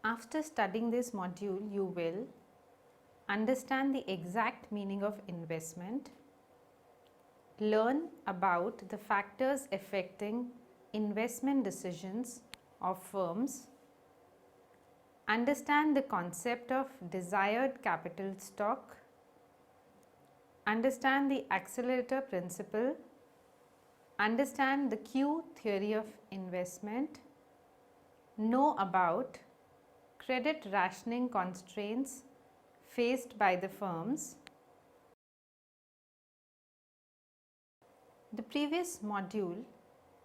After studying this module, you will understand the exact meaning of investment, learn about the factors affecting investment decisions of firms, understand the concept of desired capital stock, understand the accelerator principle, understand the Q theory of investment, know about credit rationing constraints faced by the firms. The previous module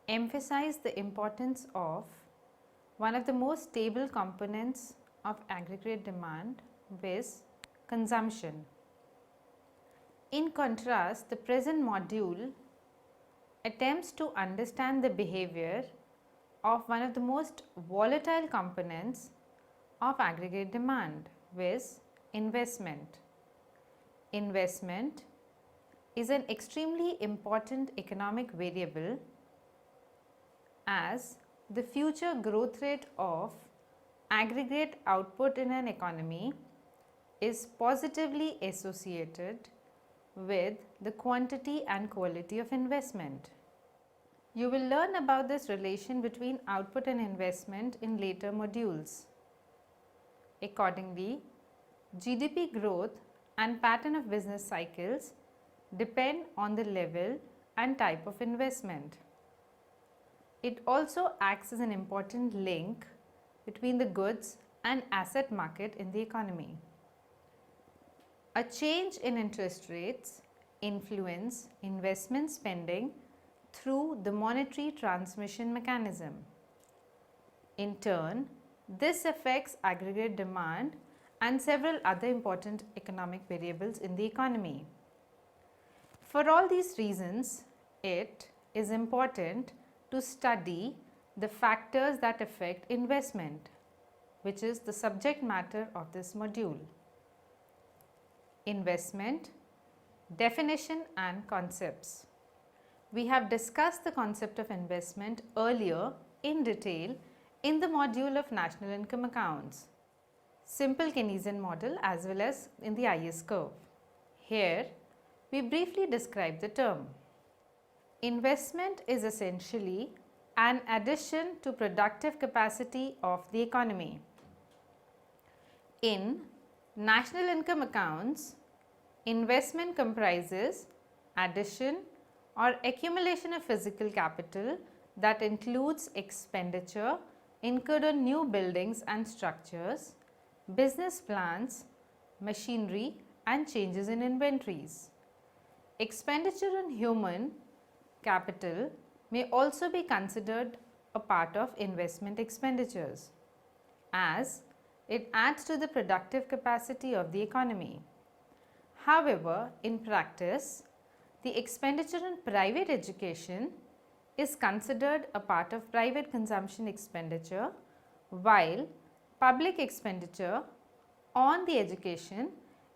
emphasized the importance of one of the most stable components of aggregate demand, which is consumption. In contrast, the present module attempts to understand the behavior of one of the most volatile components of aggregate demand, which is investment. Investment is an extremely important economic variable as the future growth rate of aggregate output in an economy is positively associated with the quantity and quality of investment. You will learn about this relation between output and investment in later modules. Accordingly, GDP growth and pattern of business cycles depend on the level and type of investment. It also acts as an important link between the goods and asset market in the economy. A change in interest rates influence investment spending through the monetary transmission mechanism. In turn, this affects aggregate demand and several other important economic variables in the economy. For all these reasons, it is important to study the factors that affect investment, which is the subject matter of this module. Investment, definition and concepts. We have discussed the concept of investment earlier in detail in the module of national income accounts, simple Keynesian model as well as in the IS curve. Here, we briefly describe the term. Investment is essentially an addition to productive capacity of the economy. In national income accounts, investment comprises addition or accumulation of physical capital that includes expenditure incurred on new buildings and structures, business plans, machinery and changes in inventories. Expenditure on human capital may also be considered a part of investment expenditures, as it adds to the productive capacity of the economy. However, in practice, the expenditure on private education is considered a part of private consumption expenditure, while public expenditure on the education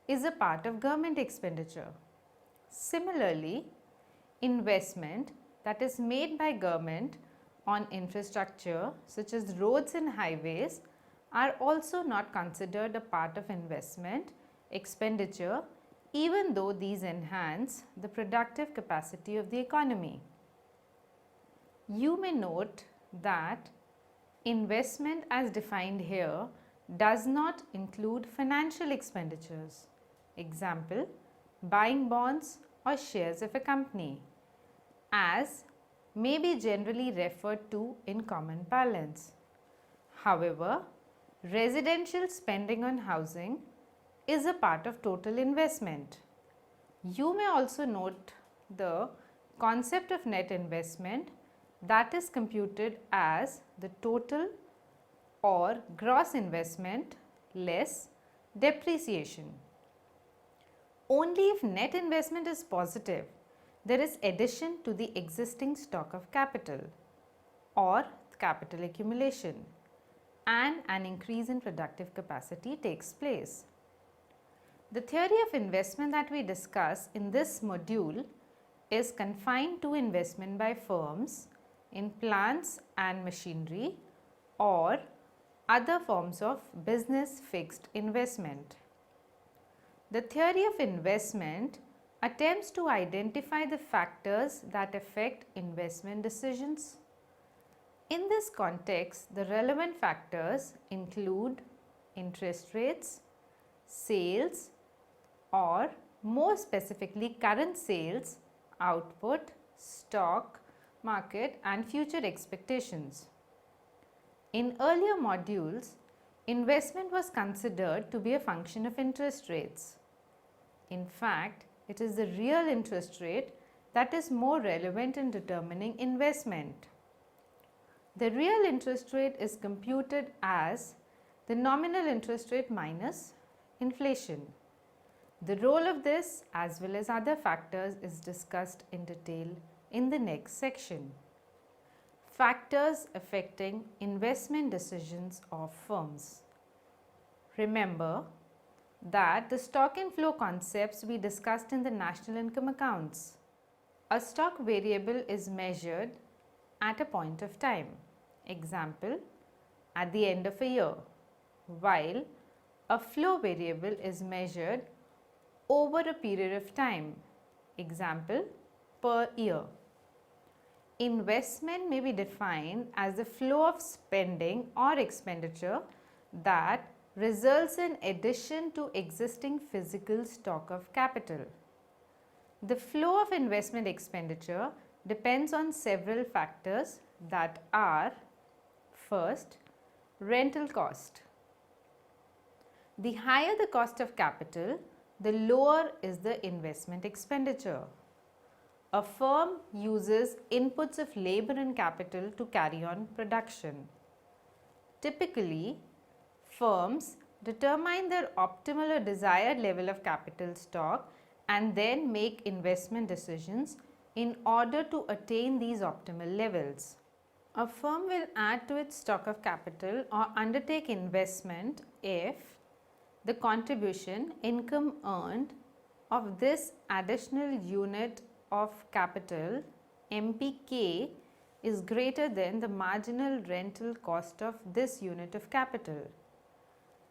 is a part of government expenditure. Similarly, investment that is made by government on infrastructure such as roads and highways are also not considered a part of investment expenditure, even though these enhance the productive capacity of the economy. You may note that investment as defined here does not include financial expenditures. Example, buying bonds or shares of a company, as may be generally referred to in common parlance. However, residential spending on housing is a part of total investment. You may also note the concept of net investment that is computed as the total or gross investment less depreciation. Only if net investment is positive, there is addition to the existing stock of capital or capital accumulation, and an increase in productive capacity takes place. The theory of investment that we discuss in this module is confined to investment by firms in plants and machinery or Other forms of business fixed investment. The theory of investment attempts to identify the factors that affect investment decisions. In this context, the relevant factors include interest rates, sales, or more specifically current sales, output, stock, market and future expectations. In earlier modules, investment was considered to be a function of interest rates. In fact, it is the real interest rate that is more relevant in determining investment. The real interest rate is computed as the nominal interest rate minus inflation. The role of this as well as other factors is discussed in detail in the next section. Factors affecting investment decisions of firms. Remember that the stock and flow concepts we discussed in the national income accounts. A stock variable is measured at a point of time, example, at the end of a year, while a flow variable is measured over a period of time, example, per year. Investment may be defined as the flow of spending or expenditure that results in addition to existing physical stock of capital. The flow of investment expenditure depends on several factors that are: first, rental cost. The higher the cost of capital, the lower is the investment expenditure. A firm uses inputs of labor and capital to carry on production. Typically, firms determine their optimal or desired level of capital stock and then make investment decisions in order to attain these optimal levels. A firm will add to its stock of capital or undertake investment if the contribution income earned of this additional unit of capital MPK is greater than the marginal rental cost of this unit of capital.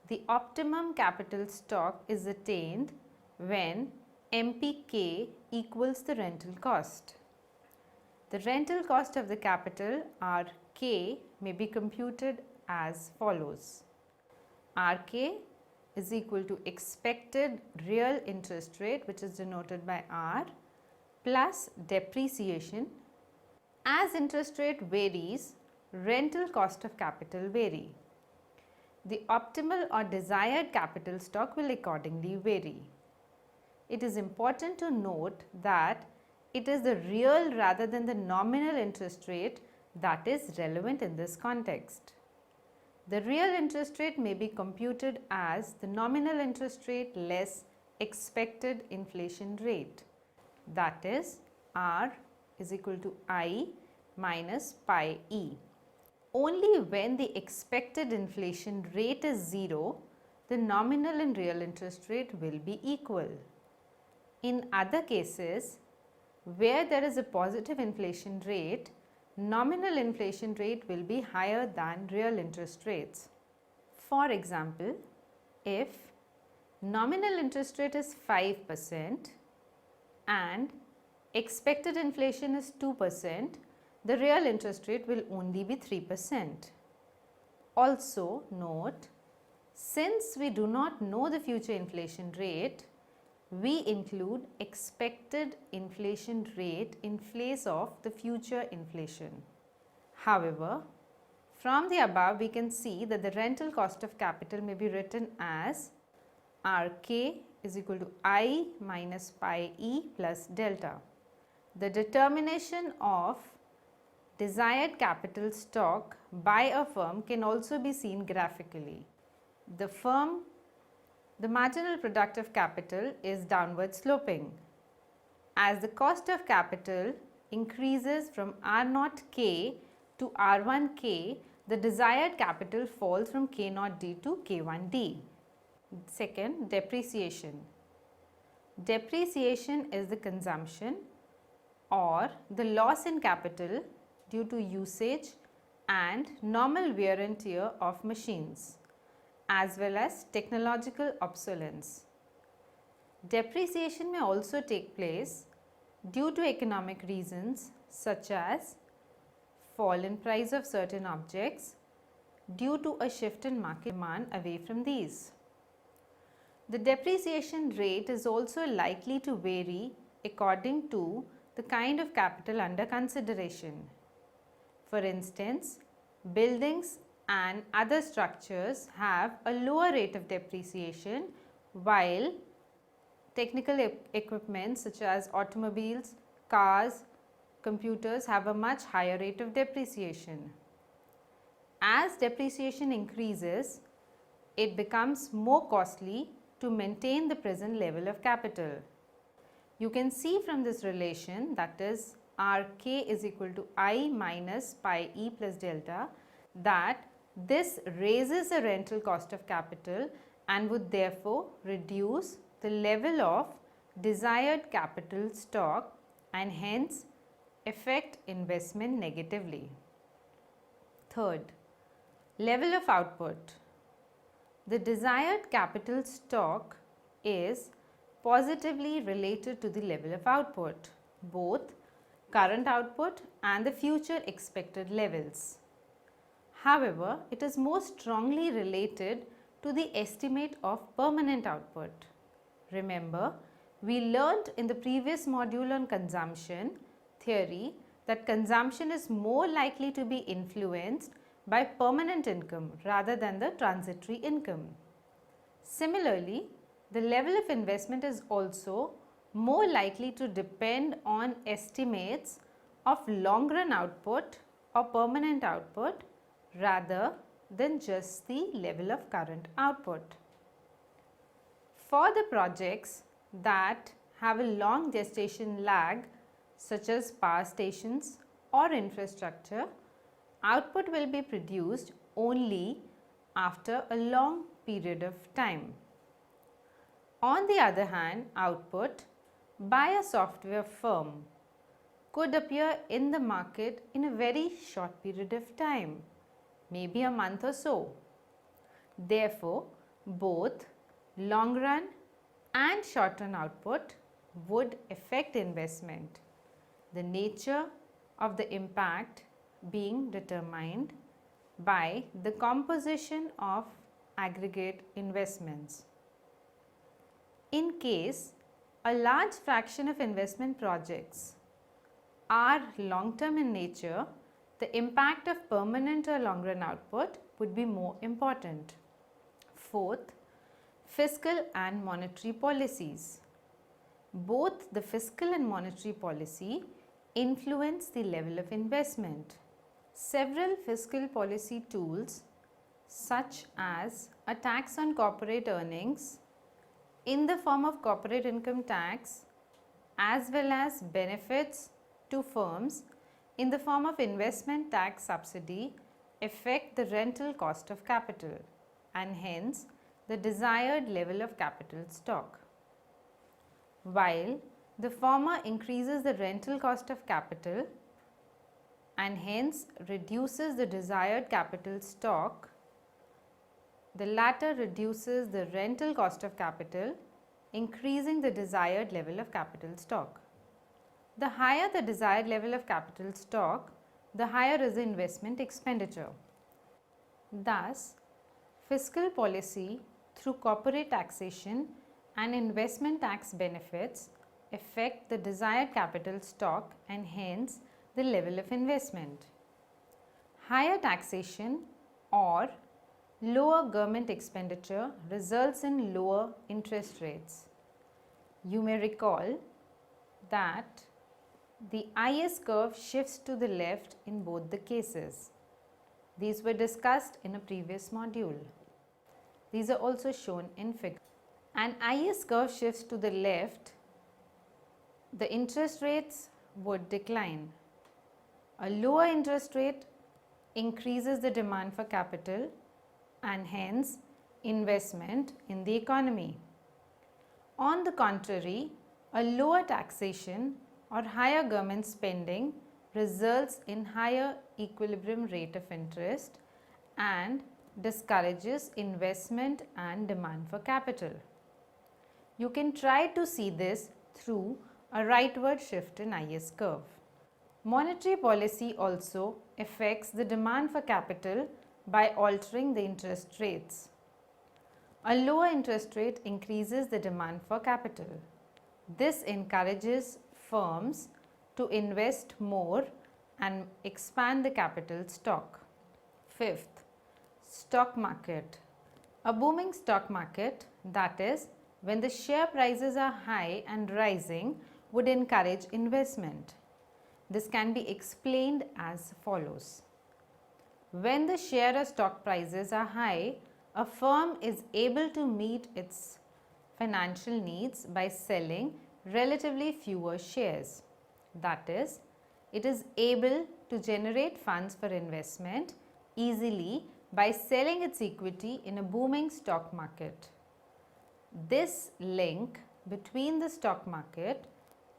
The optimum capital stock is attained when MPK equals the rental cost. The rental cost of the capital RK may be computed as follows. RK is equal to expected real interest rate, which is denoted by R, plus depreciation. As interest rate varies, rental cost of capital vary. The optimal or desired capital stock will accordingly vary. It is important to note that it is the real rather than the nominal interest rate that is relevant in this context. The real interest rate may be computed as the nominal interest rate less expected inflation rate. That is, R is equal to I minus pi E. Only when the expected inflation rate is 0, the nominal and real interest rate will be equal. In other cases, where there is a positive inflation rate, nominal inflation rate will be higher than real interest rates. For example, if nominal interest rate is 5% and expected inflation is 2%, the real interest rate will only be 3%. Also note, since we do not know the future inflation rate, we include expected inflation rate in place of the future inflation. However, from the above we can see that the rental cost of capital may be written as RK is equal to I minus pi E plus delta. The determination of desired capital stock by a firm can also be seen graphically. The marginal productive capital is downward sloping. As the cost of capital increases from R0K to R1K, the desired capital falls from K0D to K1D. Second, depreciation. Depreciation is the consumption or the loss in capital due to usage and normal wear and tear of machines, as well as technological obsolescence. Depreciation may also take place due to economic reasons such as fall in price of certain objects due to a shift in market demand away from these. The depreciation rate is also likely to vary according to the kind of capital under consideration. For instance, buildings and other structures have a lower rate of depreciation, while technical equipment such as automobiles, cars, computers have a much higher rate of depreciation. As depreciation increases, it becomes more costly to maintain the present level of capital. You can see from this relation, that is Rk is equal to I minus pi e plus delta, that this raises the rental cost of capital and would therefore reduce the level of desired capital stock and hence affect investment negatively. Third, level of output. The desired capital stock is positively related to the level of output, both current output and the future expected levels. However, it is more strongly related to the estimate of permanent output. Remember, we learnt in the previous module on consumption theory that consumption is more likely to be influenced by permanent income rather than the transitory income. Similarly, the level of investment is also more likely to depend on estimates of long run output or permanent output rather than just the level of current output. For the projects that have a long gestation lag, such as power stations or infrastructure, output will be produced only after a long period of time. On the other hand, output by a software firm could appear in the market in a very short period of time, maybe a month or so. Therefore, both long run and short run output would affect investment, the nature of the impact being determined by the composition of aggregate investments. In case a large fraction of investment projects are long term in nature, the impact of permanent or long run output would be more important. Fourth, fiscal and monetary policies. Both the fiscal and monetary policy influence the level of investment. Several fiscal policy tools such as a tax on corporate earnings in the form of corporate income tax as well as benefits to firms in the form of investment tax subsidy affect the rental cost of capital and hence the desired level of capital stock. While the former increases the rental cost of capital and hence reduces the desired capital stock, the latter reduces the rental cost of capital, increasing the desired level of capital stock. The higher the desired level of capital stock, the higher is the investment expenditure. Thus, fiscal policy through corporate taxation and investment tax benefits affect the desired capital stock and hence the level of investment. Higher taxation or lower government expenditure results in lower interest rates. You may recall that the IS curve shifts to the left in both the cases. These were discussed in a previous module. These are also shown in figure. An IS curve shifts to the left, the interest rates would decline. A lower interest rate increases the demand for capital and hence investment in the economy. On the contrary, a lower taxation or higher government spending results in higher equilibrium rate of interest and discourages investment and demand for capital. You can try to see this through a rightward shift in IS curve. Monetary policy also affects the demand for capital by altering the interest rates. A lower interest rate increases the demand for capital. This encourages firms to invest more and expand the capital stock. Fifth, stock market. A booming stock market, that is, when the share prices are high and rising, would encourage investment. This can be explained as follows. When the share or stock prices are high, a firm is able to meet its financial needs by selling relatively fewer shares. That is, it is able to generate funds for investment easily by selling its equity in a booming stock market. This link between the stock market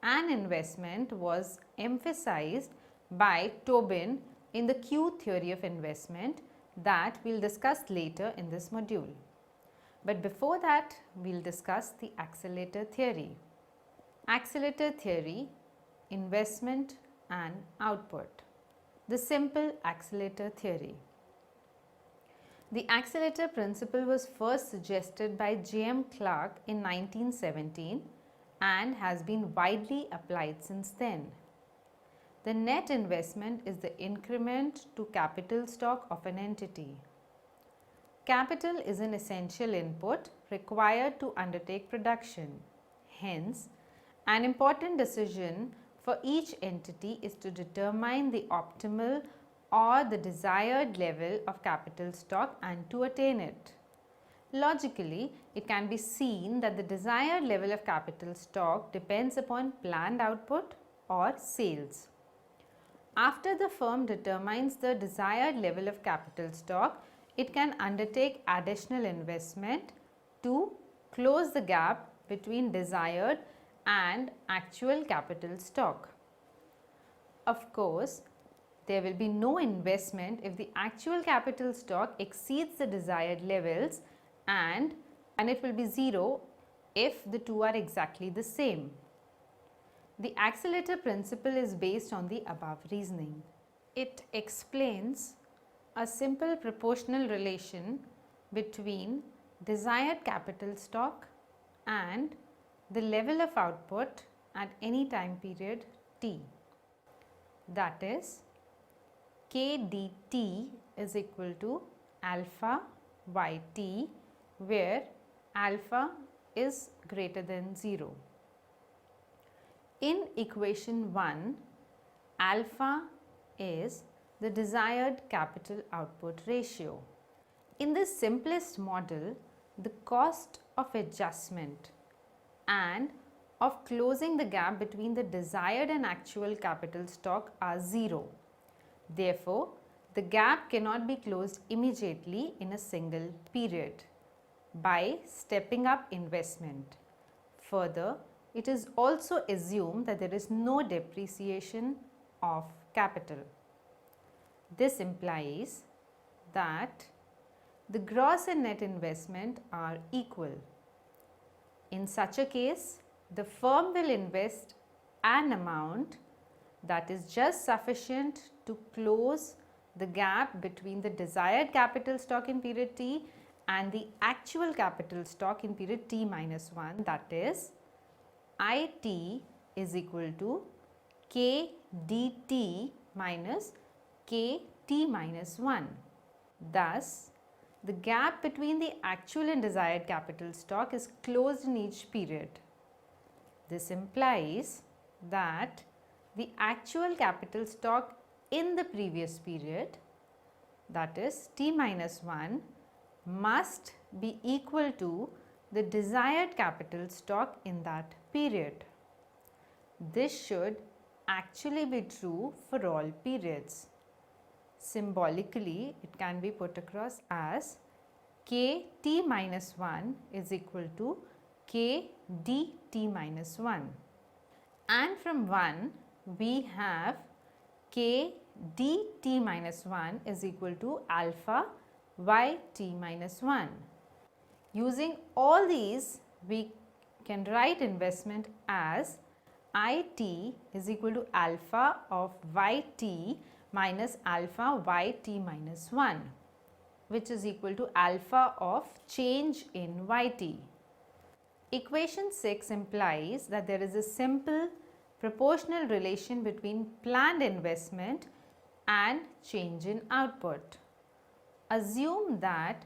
and investment was emphasized by Tobin in the Q theory of investment that we'll discuss later in this module. But before that, we'll discuss the accelerator theory. Accelerator theory, investment and output. The simple accelerator theory. The accelerator principle was first suggested by J.M. Clark in 1917 and has been widely applied since then. The net investment is the increment to capital stock of an entity. Capital is an essential input required to undertake production. Hence, an important decision for each entity is to determine the optimal or the desired level of capital stock and to attain it. Logically, it can be seen that the desired level of capital stock depends upon planned output or sales. After the firm determines the desired level of capital stock, it can undertake additional investment to close the gap between desired and actual capital stock. Of course, there will be no investment if the actual capital stock exceeds the desired levels, and it will be zero if the two are exactly the same. The accelerator principle is based on the above reasoning. It explains a simple proportional relation between desired capital stock and the level of output at any time period t. That is, k dt is equal to alpha yt, where alpha is greater than 0. In equation 1, alpha is the desired capital output ratio. In the simplest model, the cost of adjustment and of closing the gap between the desired and actual capital stock are 0. Therefore, the gap cannot be closed immediately in a single period by stepping up investment. Further, it is also assumed that there is no depreciation of capital. This implies that the gross and net investment are equal. In such a case, the firm will invest an amount that is just sufficient to close the gap between the desired capital stock in period t and the actual capital stock in period t minus 1, that is, IT is equal to k dt minus k t minus 1. Thus, the gap between the actual and desired capital stock is closed in each period. This implies that the actual capital stock in the previous period, that is t minus 1, must be equal to the desired capital stock in that period. This should actually be true for all periods. Symbolically, it can be put across as k t minus 1 is equal to k dt minus 1. And from 1, we have k dt minus 1 is equal to alpha yt minus 1. Using all these, we can write investment as it is equal to alpha of yt minus alpha yt minus 1, which is equal to alpha of change in yt. Equation 6 implies that there is a simple proportional relation between planned investment and change in output. Assume that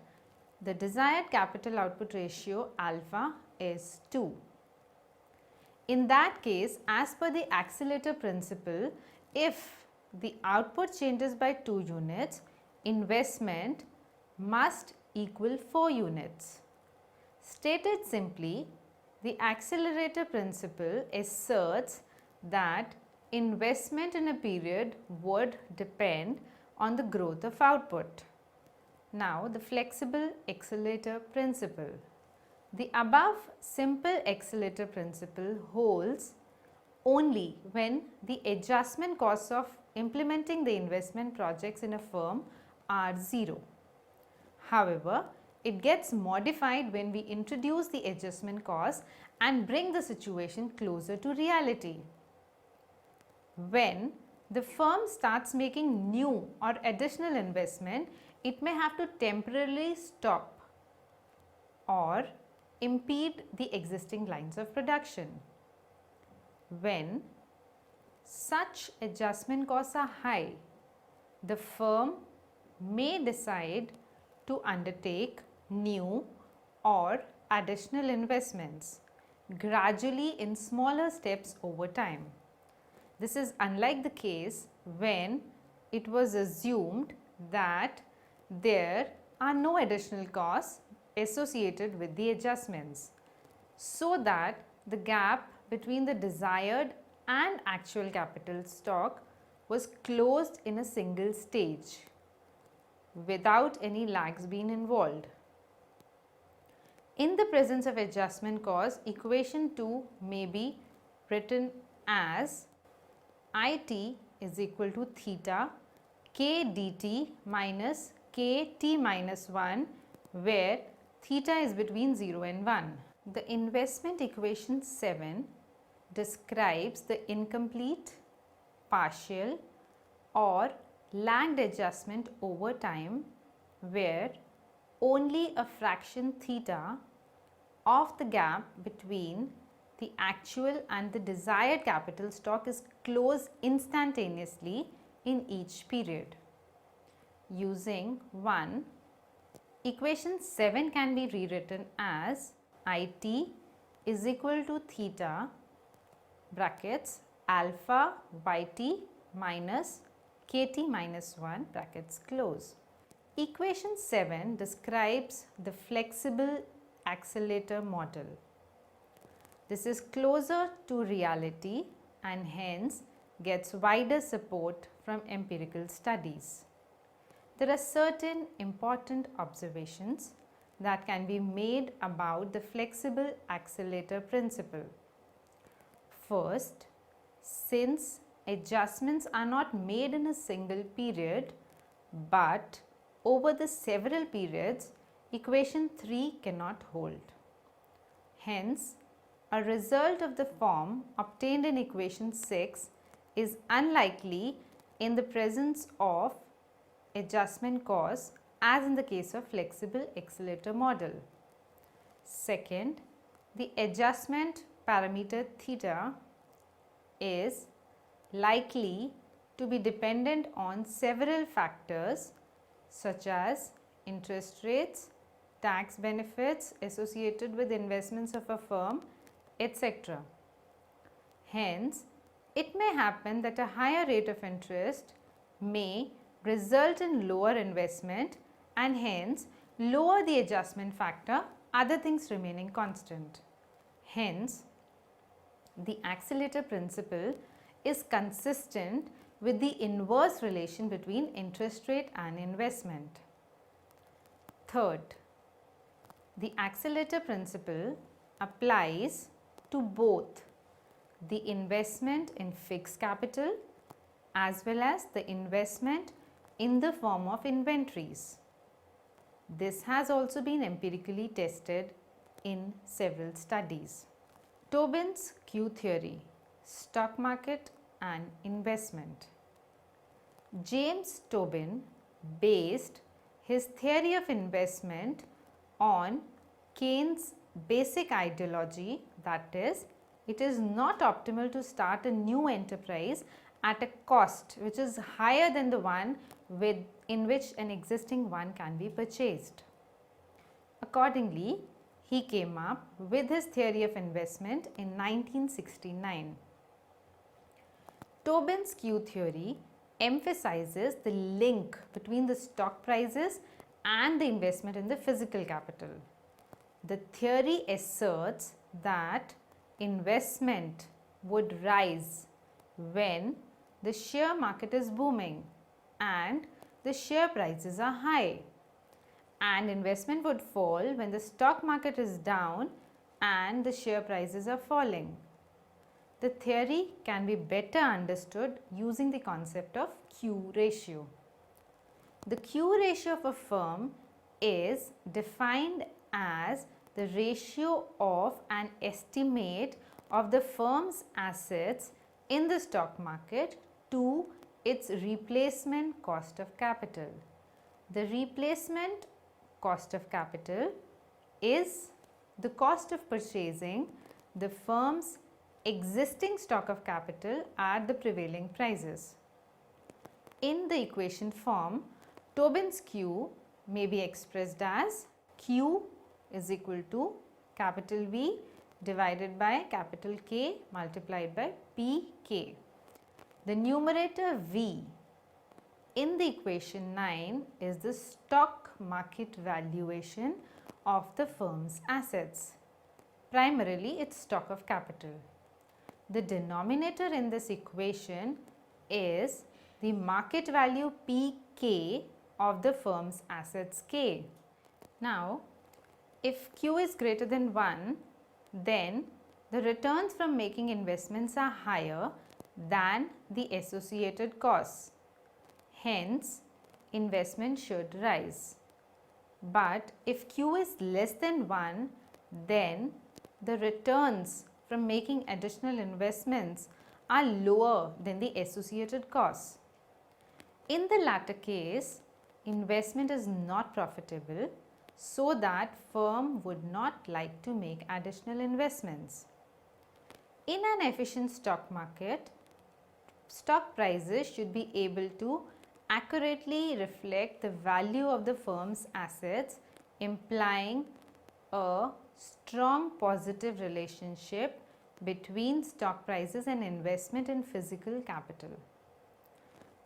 the desired capital output ratio alpha is 2. In that case, as per the accelerator principle, if the output changes by 2 units, investment must equal 4 units. Stated simply, the accelerator principle asserts that investment in a period would depend on the growth of output. Now, the flexible accelerator principle. The above simple accelerator principle holds only when the adjustment costs of implementing the investment projects in a firm are 0. However, it gets modified when we introduce the adjustment cost and bring the situation closer to reality. When the firm starts making new or additional investment, it may have to temporarily stop or impede the existing lines of production. When such adjustment costs are high, the firm may decide to undertake new or additional investments gradually in smaller steps over time. This is unlike the case when it was assumed that there are no additional costs associated with the adjustments, so that the gap between the desired and actual capital stock was closed in a single stage without any lags being involved. In the presence of adjustment cost, equation 2 may be written as it is equal to theta k dt minus kt minus 1, where theta is between 0 and 1. The investment equation 7 describes the incomplete, partial or lagged adjustment over time, where only a fraction theta of the gap between the actual and the desired capital stock is closed instantaneously in each period. Using 1, equation 7 can be rewritten as it is equal to theta brackets alpha yt minus kt minus 1 brackets close. Equation 7 describes the flexible accelerator model. This is closer to reality and hence gets wider support from empirical studies. There are certain important observations that can be made about the flexible accelerator principle. First, since adjustments are not made in a single period but over the several periods, equation 3 cannot hold. Hence, a result of the form obtained in equation 6 is unlikely in the presence of adjustment costs as in the case of flexible accelerator model. Second, the adjustment parameter theta is likely to be dependent on several factors such as interest rates, tax benefits associated with investments of a firm, etc. Hence, it may happen that a higher rate of interest may result in lower investment and hence lower the adjustment factor, other things remaining constant. Hence, the accelerator principle is consistent with the inverse relation between interest rate and investment. Third, the accelerator principle applies to both the investment in fixed capital as well as the investment in the form of inventories. This has also been empirically tested in several studies. Tobins Q theory, stock market and investment. James Tobin based his theory of investment on Keynes' basic ideology, that is, it is not optimal to start a new enterprise at a cost which is higher than the one in which an existing one can be purchased. Accordingly, he came up with his theory of investment in 1969. Tobin's Q theory emphasizes the link between the stock prices and the investment in the physical capital. The theory asserts that investment would rise when the share market is booming and the share prices are high, and investment would fall when the stock market is down and the share prices are falling. The theory can be better understood using the concept of Q ratio. The Q ratio of a firm is defined as the ratio of an estimate of the firm's assets in the stock market to its replacement cost of capital. The replacement cost of capital is the cost of purchasing the firm's existing stock of capital at the prevailing prices. In the equation form, Tobin's Q may be expressed as Q is equal to capital V divided by capital K multiplied by PK. The numerator V in the equation 9 is the stock market valuation of the firm's assets, primarily its stock of capital. The denominator in this equation is the market value PK of the firm's assets K. Now, if Q is greater than 1, then the returns from making investments are higher than the associated costs. Hence, investment should rise. But if Q is less than 1, then the returns from making additional investments are lower than the associated costs. In the latter case, investment is not profitable, so that firm would not like to make additional investments. In an efficient stock market, stock prices should be able to accurately reflect the value of the firm's assets, implying a strong positive relationship between stock prices and investment in physical capital.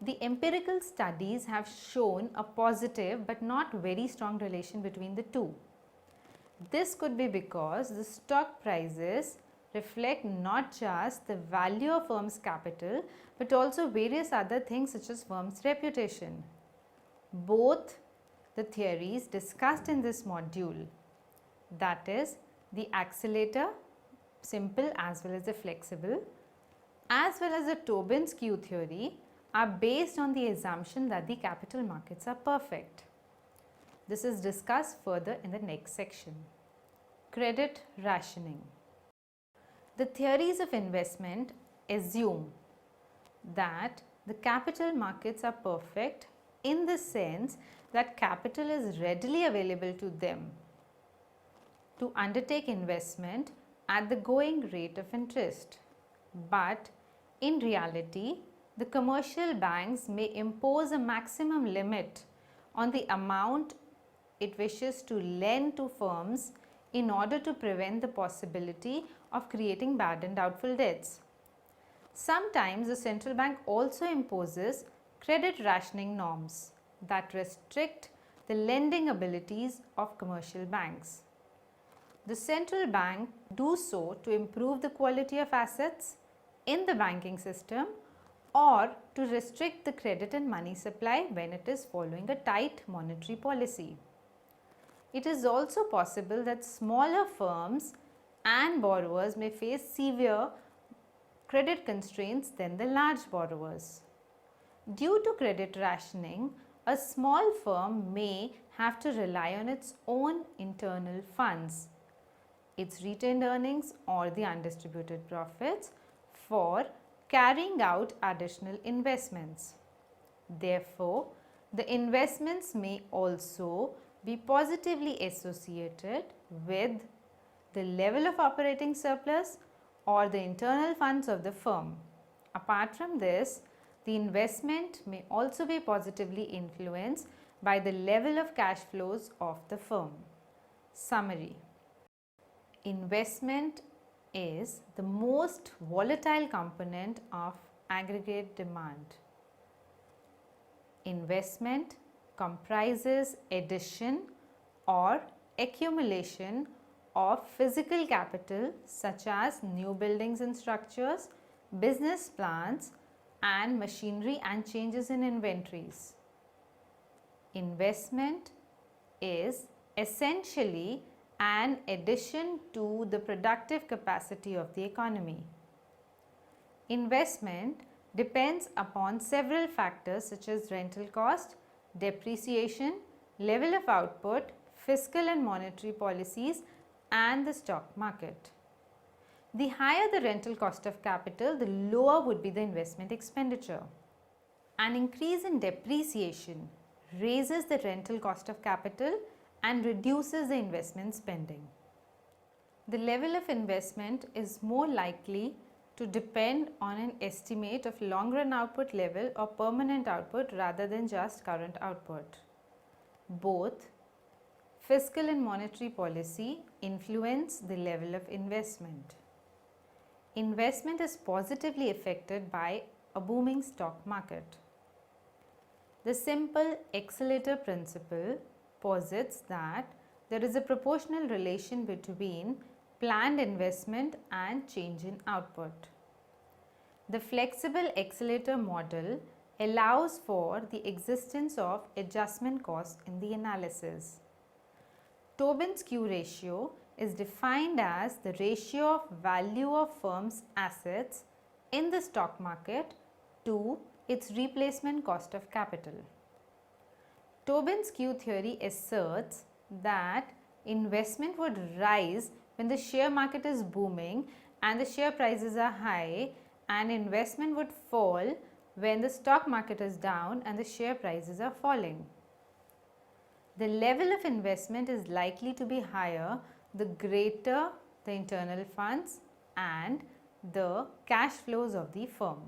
The empirical studies have shown a positive but not very strong relation between the two. This could be because the stock prices reflect not just the value of firm's capital but also various other things such as firm's reputation. Both the theories discussed in this module, that is the accelerator, simple as well as the flexible, as well as the Tobin's Q theory, are based on the assumption that the capital markets are perfect. This is discussed further in the next section. Credit rationing. The theories of investment assume that the capital markets are perfect in the sense that capital is readily available to them to undertake investment at the going rate of interest. But in reality, the commercial banks may impose a maximum limit on the amount it wishes to lend to firms in order to prevent the possibility of creating bad and doubtful debts. Sometimes the central bank also imposes credit rationing norms that restrict the lending abilities of commercial banks. The central bank do so to improve the quality of assets in the banking system or to restrict the credit and money supply when it is following a tight monetary policy. It is also possible that smaller firms and borrowers may face severe credit constraints than the large borrowers. Due to credit rationing, a small firm may have to rely on its own internal funds, its retained earnings or the undistributed profits, for carrying out additional investments. Therefore, the investments may also be positively associated with the level of operating surplus or the internal funds of the firm. Apart from this, the investment may also be positively influenced by the level of cash flows of the firm. Summary: investment is the most volatile component of aggregate demand. Investment comprises addition or accumulation of physical capital such as new buildings and structures, business plans and machinery and changes in inventories. Investment is essentially an addition to the productive capacity of the economy. Investment depends upon several factors such as rental cost, depreciation, level of output, fiscal and monetary policies and the stock market. The higher the rental cost of capital, the lower would be the investment expenditure. An increase in depreciation raises the rental cost of capital and reduces the investment spending. The level of investment is more likely to depend on an estimate of long run output level or permanent output rather than just current output. Both fiscal and monetary policy influence the level of investment. Investment is positively affected by a booming stock market. The simple accelerator principle posits that there is a proportional relation between planned investment and change in output. The flexible accelerator model allows for the existence of adjustment costs in the analysis. Tobins Q ratio is defined as the ratio of value of firm's assets in the stock market to its replacement cost of capital. Tobins Q theory asserts that investment would rise when the share market is booming and the share prices are high, and investment would fall when the stock market is down and the share prices are falling. The level of investment is likely to be higher the greater the internal funds and the cash flows of the firm.